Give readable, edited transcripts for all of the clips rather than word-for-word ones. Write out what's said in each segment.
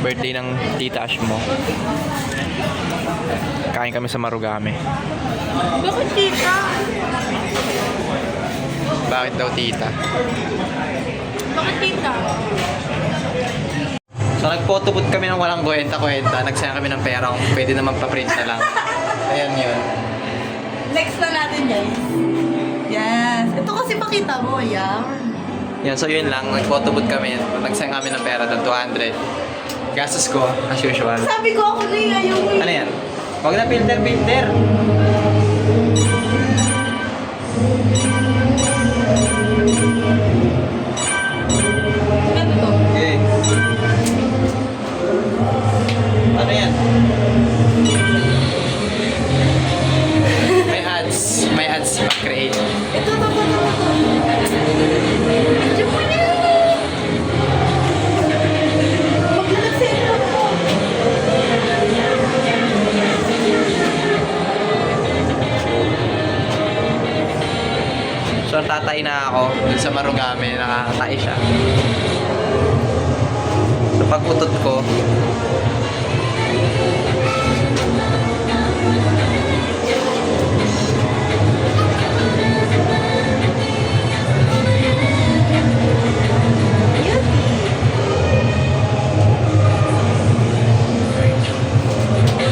birthday ng tita Ash mo. Kain kami sa Marugame. Bakit tita? Bakit daw tita? Bakit tita? So nag-photobooth kami ng walang kwenta-kwenta. Nagsayang kami ng pera kung pwede naman pa-print na lang. Ayan yun. Next na natin guys. Yes. Ito kasi pakita mo, yan. Yan, so yun lang. Nag-photobooth kami. Nagsayang kami ng pera doon, 200. Gastos ko, as usual. Sabi ko ako na yung Ano yan? Huwag na filter. Ano to? Okay. Ano yan? May ads pa-create. Ito. Diyan mo niya. Maglalagsin ako. So tatay na ako dun sa Marugame, nakakatay siya. So pag-utot ko,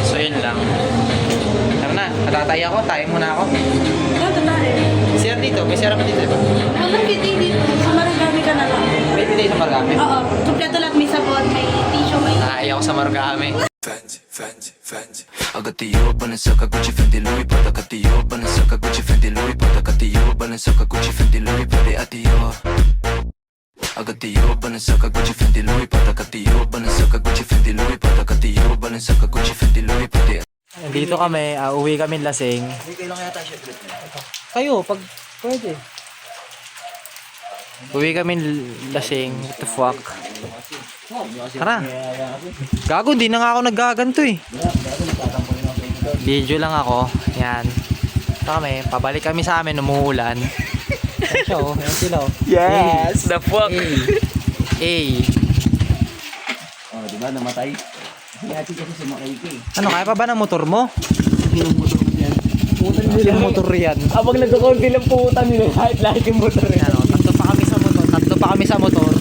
so yun lang. Tara na, natatay ako, tayo muna ako. Ito na eh. Sir dito, may sir ako dito, diba? Walang fitting dito. Sa Marugame ka na lang. May hindi sa Marugame. Oo. Kompleto lahat. May sabon, may tissue, may... Ay, ako sa Marugame. Fancy. I got the Euro Balenciaga Gucci Fendi Louis Prada. Got the Euro Balenciaga Gucci Fendi Louis Prada. Got the Euro Balenciaga Gucci Fendi Louis Prada. At the Euro. I got the Euro Balenciaga Gucci Fendi Louis Prada. Got the Euro Balenciaga Gucci Fendi Louis Prada. Got the Euro Balenciaga Gucci Fendi Louis Prada. Dito kami, uwi kami lasing. Kailan kaya tayo siya? Kayo, pag pwede. Uwi kami lasing. What the fuck? Tara. Gago, di na nga ako naggaganto eh. Video lang ako. Yan. Ito kami, pabalik kami sa amin, umuulan. Yan siya oh, yan sila oh. Yes, the fuck. Hey. Oh, di ba namatay? Hati kasi sumakay ko eh. Ano, kaya pa ba ng motor mo? Motor ko yan. Putan Yung motor yan. Habang nagkakonti lang putan nila, lahat yung motor yan. Ano, tatlo pa kami sa motor.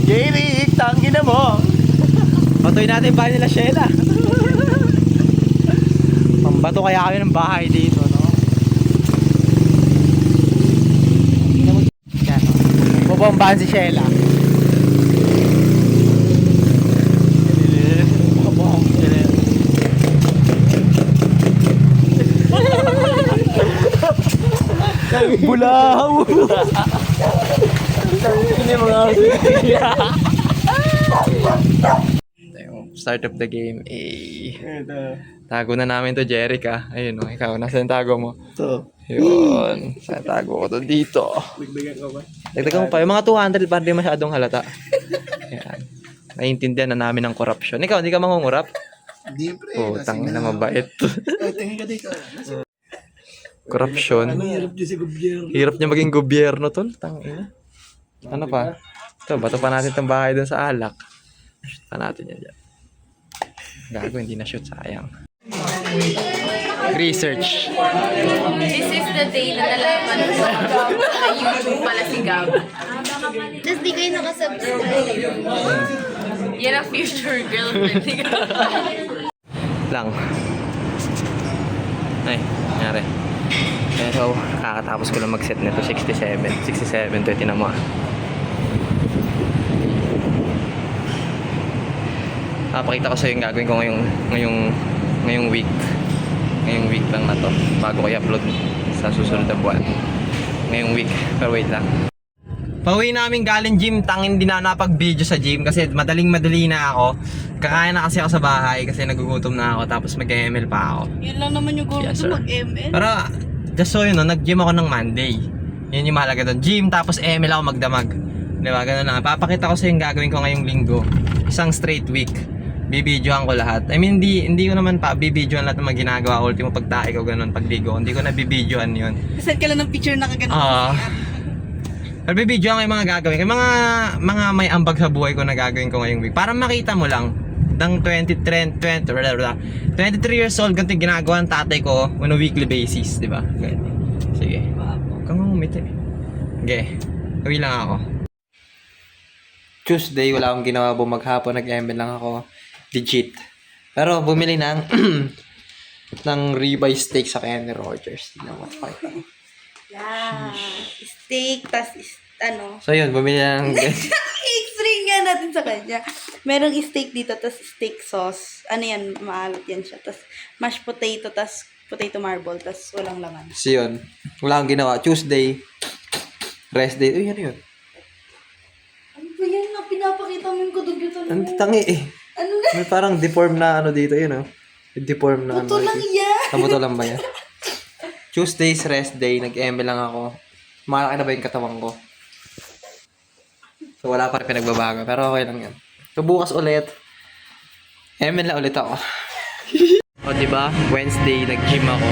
Jeric, tanggi na mo. Patuloy natin bahay nila Sheila. Pambato kaya kami ng bahay dito, no? Yan, no? Bobombahan si Sheila. Bulahaw. Ini mga Start of the game. Tago na namin to, Jeric, ah. Ayun, no? Ikaw, nasaan tago mo? Ito. Yun. Saan tago ko to dito? Bigbigan ko ba? Dagdagan mo pa. Yung mga 200 para di masyadong halata. Ayan. Naiintindihan na namin ang corruption. Ikaw, hindi ka mangungurap? Hindi pre. Oh, tangin na mabait. Tingin ka dito. Corruption. Hirap din si gobyerno. Hirap niya maging gobyerno, tol. Tangina. Ano pa? Ito, bato pa natin itong bahay dun sa alak. Shoot pa natin yan dyan. Gago, hindi na shoot, sayang. Research. This is the day na nalaman ko sa YouTube pala si Gab. Tapos di kayo nakasubscribe. Yan ang future girlfriend ni Gab. Lang. Ay, nangyari. So, kakatapos ko lang mag-set nito. 67, 20 na mo. Pakita ko sa yung gagawin ko ngayong week. Ngayong week lang na to. Bago ko i-upload sa susunod na buwan. Ngayong week. Pero wait lang. Pauwi namin galing gym. Tangin din na napag-video sa gym kasi madaling-madali na ako. Kakain na kasi ako sa bahay kasi nagugutom na ako. Tapos mag-ML pa ako. Yan lang naman yung goal Yes, ko sir. mag-ML. Pero, just so you know, nag-gym ako ng Monday. Yun yung mahalaga doon. Gym, tapos ML ako magdamag. Diba? Ganun na. Papakita ko sa yung gagawin ko ngayong linggo. Isang straight week. Bibidyoan ko lahat. I mean, hindi ko naman pa bibidyoan lahat ng mga ginagawa. Ultimo pagtae ko, ganun, pagligo. Hindi ko na bibidyoan yun. Send ka lang ng picture na kagano'n. Nagbibideo ako yung mga gagawin. Yung mga may ambag sa buhay ko na gagawin ko ngayong week. Para makita mo lang, ng 23 years old, ganito yung ginagawa ng tatay ko on a weekly basis, di ba? Sige. Huwag kang umiti. Okay. Uwi lang ako. Tuesday, wala akong ginawa bumaghapon. Nag-ML lang ako. Legit. Pero bumili ng ng ribeye steak sa Kenny Rogers. Tignan mo. Pakita mo. Yeah. Steak, tas ano. So yun, bumili ng... I-string nga natin sa kanya. Merong steak dito, tas steak sauce. Ano yan, maalat yan siya. Tas mashed potato, tas potato marble, tas walang laman. So yun, wala akong ginawa. Tuesday, rest day. Uy, ano yun? Ano ba yan na pinapakita mo yung kadugyutan mo? Ang tangi eh. Ano na? May parang deform na ano dito, yun oh. Deform na Buto ano. lang yan. Kabuto lang ba yan? Tuesday's rest day, nag-ML lang ako. Malaki na ba yung katawan ko? So wala pa rin pinagbabago, pero okay lang yan. So bukas ulit, ML na ulit ako. O diba, Wednesday, nag-gym ako.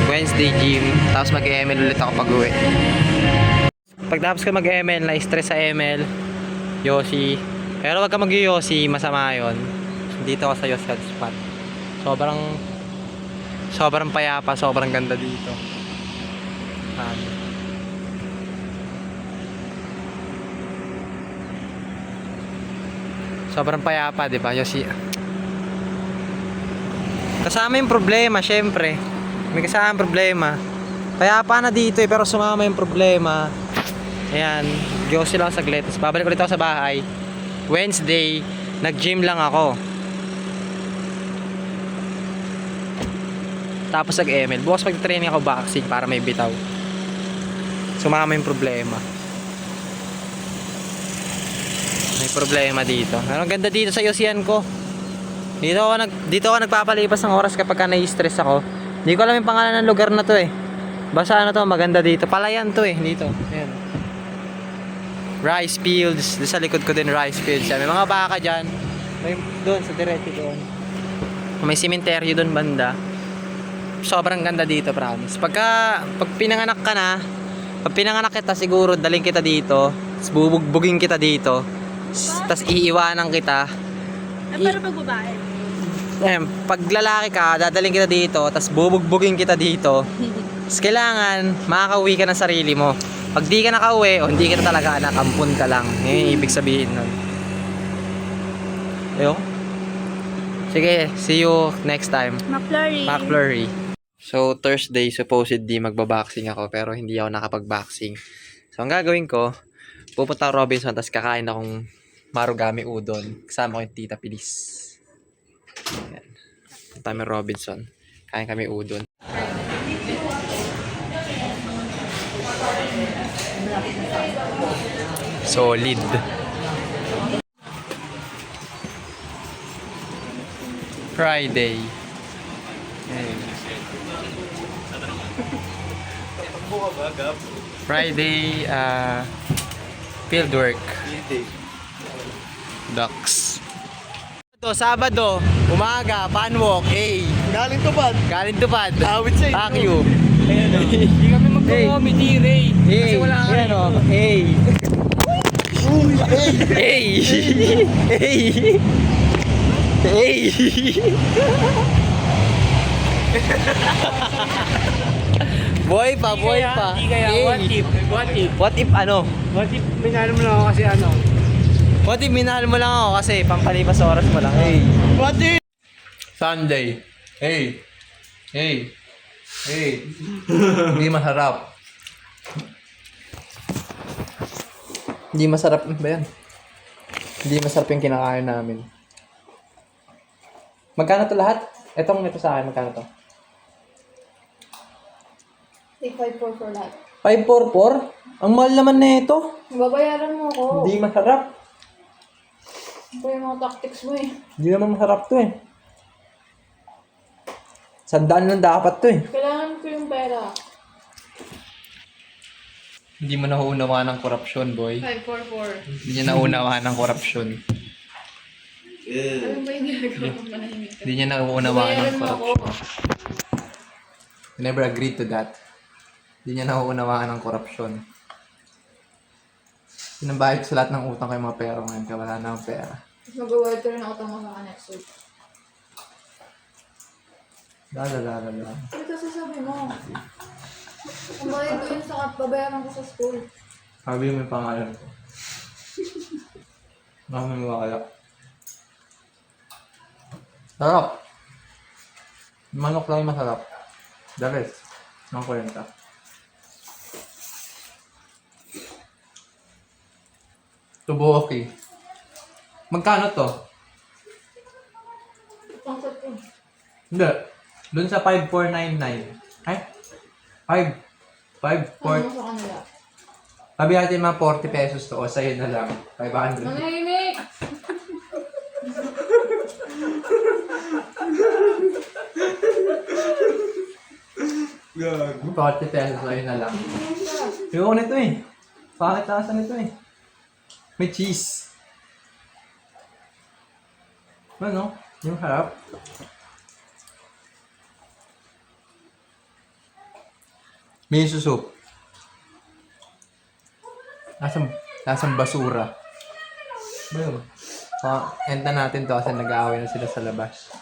Wednesday gym, tapos mag-ML ulit ako pag-uwi. Pagtapos ko mag-ML, na-stress sa ML, Yoshi. Pero wag ka mag-Yoshi, masama yun. Dito ako sa Yoshi spot. Sobrang payapa, sobrang ganda dito. Sobrang payapa, di ba? Yoshi. Kasama yung problema, syempre. May kasama problema. Payapa na dito eh, pero sumama yung problema. Ayan, Yoshi lang saglit. Tapos babalik ulit ako sa bahay. Wednesday, nag-gym lang ako. Tapos nag-ML. Bukas mag-training ako boxing para may bitaw. Sumama yung problema. May problema dito. Ang ganda dito sa Yosian ko. Dito ako nagpapalipas ng oras kapag ka nai-stress ako. Hindi ko alam yung pangalan ng lugar na to eh. Basta ano to, maganda dito. Palayan to eh, dito. Ayan. Rice fields. Doon sa likod ko din rice fields. May mga baka dyan. May doon sa diretso doon. May simenteryo doon banda. Sobrang ganda dito, promise. Pag pinanganak ka na, pag pinanganak kita siguro, daling kita dito, tapos bubugbugin kita dito, tapos iiwanan kita. Pero pag babae? Pag lalaki ka, dadaling kita dito, tapos bubugbugin kita dito. Tapos kailangan, makakauwi ka ng sarili mo. Pag di ka nakauwi, o hindi ka na talaga anak, ampun ka lang. Yun yung ibig sabihin nun. Ayun. Sige, see you next time. McFlurry. So, Thursday, supposedly magbaboxing ako, pero hindi ako nakapag-boxing. So, ang gagawin ko, pupunta ako Robinson, tapos kakain akong marugami udon. Kasama ko yung Tita Pilis. Ayan. Punta kami Robinson. Kain kami udon. Solid. Friday. Ayan. Friday, field work. Ducks. Sabado, umaga, panwalk, Galing tupad. galing tupad. Awit sa'yo. Akyu. Hindi kami magko-comedy, Ray. Kasi wala ka rin. Boy pa. Hindi kaya, What if ano? What if minalo mo lang ako kasi ano? What if minahal mo lang ako kasi pampalipas oras mo lang. What if? Sunday. Hindi masarap. Hindi masarap ba yan? Hindi masarap yung kinakain namin. Magkano to lahat? Ito sa akin, magkano to? Take 544 lahat. 544? Ang mahal naman na ito. Babayaran mo ako. Hindi masarap. Ito yung mga tactics mo eh. Hindi naman masarap to eh. 100 lang dapat to eh. Kailangan ko yung pera. Hindi mo nauunawaan ng korupsyon, boy. 544. Hindi niya nauunawaan ng korupsyon. Ano ba yung ginagawa ko manahimik ka? Hindi niya nauunawaan ng Babayaran mo ako. korupsyon. I never agreed to that. Hindi niya nauunawaan ang korupsyon. Sinambayad sa lahat ng utang kay mga pera ngayon kaya wala na ang pera. Tapos mag-award ka rin ako tama sa next week. Lala. Ano kasi sabi mo? Ang bayad ko yun sa babayaran ko sa school. Sabi mo yung pangalan ko. Nakamiwala. Sarap. Manok lang yung masarap. The rest. Ang kwenta. Tubo okay. Magkano to? Ang sarap yun. Hindi. Doon sa 5499. Ay? 5. 4. Ano sa kanila? Sabi natin mga 40 pesos to. O sa'yo na lang. 500. Manahimik! Gago. 40 pesos sa'yo na lang. Ayoko nito eh. Bakit lasa nito eh? May cheese. Ano? Yung harap. Miso soup. Lasang basura. Ano? End na natin to kasi nag-aaway na sila sa labas.